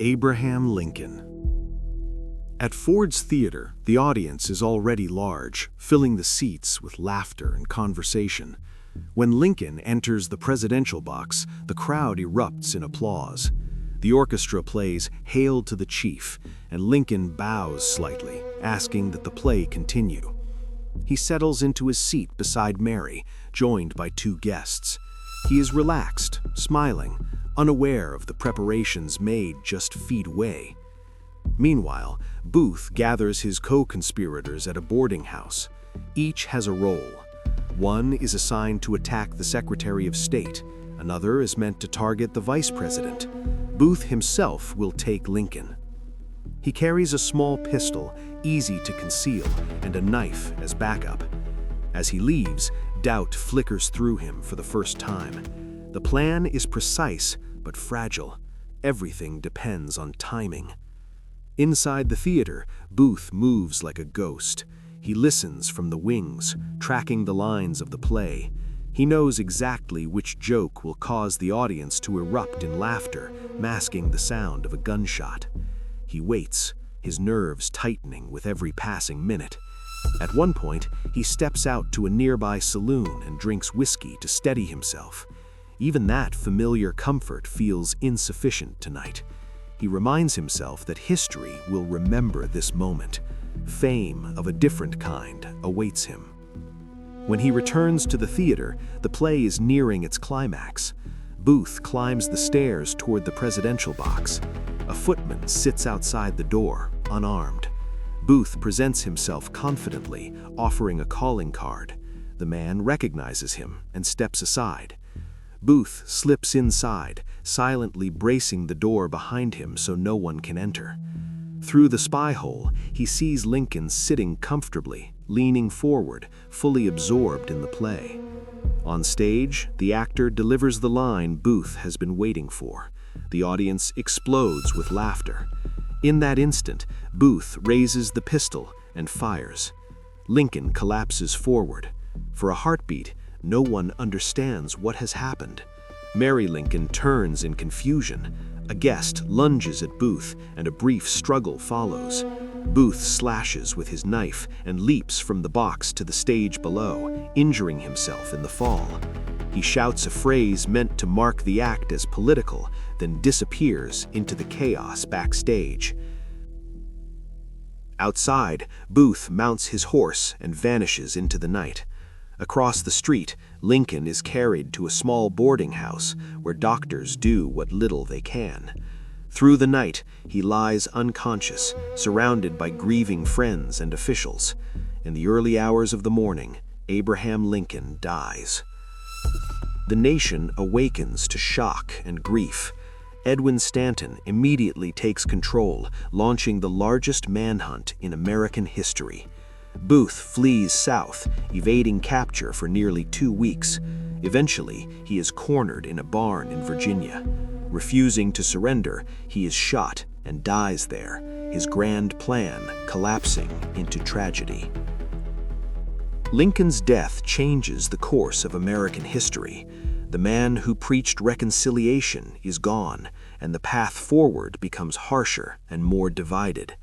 Abraham Lincoln. At Ford's Theater, the audience is already large, filling the seats with laughter and conversation. When Lincoln enters the presidential box, the crowd erupts in applause. The orchestra plays "Hail to the Chief," and Lincoln bows slightly, asking that the play continue. He settles into his seat beside Mary, joined by two guests. He is relaxed, smiling, unaware of the preparations made just feet away. Meanwhile, Booth gathers his co-conspirators at a boarding house. Each has a role. One is assigned to attack the Secretary of State. Another is meant to target the Vice President. Booth himself will take Lincoln. He carries a small pistol, easy to conceal, and a knife as backup. As he leaves, doubt flickers through him for the first time. The plan is precise but fragile. Everything depends on timing. Inside the theater, Booth moves like a ghost. He listens from the wings, tracking the lines of the play. He knows exactly which joke will cause the audience to erupt in laughter, masking the sound of a gunshot. He waits, his nerves tightening with every passing minute. At one point, he steps out to a nearby saloon and drinks whiskey to steady himself. Even that familiar comfort feels insufficient tonight. He reminds himself that history will remember this moment. Fame of a different kind awaits him. When he returns to the theater, the play is nearing its climax. Booth climbs the stairs toward the presidential box. A footman sits outside the door, unarmed. Booth presents himself confidently, offering a calling card. The man recognizes him and steps aside. Booth slips inside, silently bracing the door behind him so no one can enter. Through the spy hole, he sees Lincoln sitting comfortably, leaning forward, fully absorbed in the play. On stage, the actor delivers the line Booth has been waiting for. The audience explodes with laughter. In that instant, Booth raises the pistol and fires. Lincoln collapses forward. For a heartbeat, no one understands what has happened. Mary Lincoln turns in confusion. A guest lunges at Booth, and a brief struggle follows. Booth slashes with his knife and leaps from the box to the stage below, injuring himself in the fall. He shouts a phrase meant to mark the act as political, then disappears into the chaos backstage. Outside, Booth mounts his horse and vanishes into the night. Across the street, Lincoln is carried to a small boarding house where doctors do what little they can. Through the night, he lies unconscious, surrounded by grieving friends and officials. In the early hours of the morning, Abraham Lincoln dies. The nation awakens to shock and grief. Edwin Stanton immediately takes control, launching the largest manhunt in American history. Booth flees south, evading capture for nearly 2 weeks. Eventually, he is cornered in a barn in Virginia. Refusing to surrender, he is shot and dies there, his grand plan collapsing into tragedy. Lincoln's death changes the course of American history. The man who preached reconciliation is gone, and the path forward becomes harsher and more divided.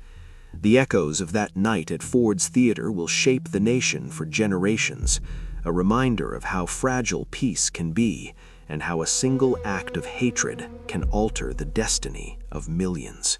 The echoes of that night at Ford's Theater will shape the nation for generations, a reminder of how fragile peace can be and how a single act of hatred can alter the destiny of millions.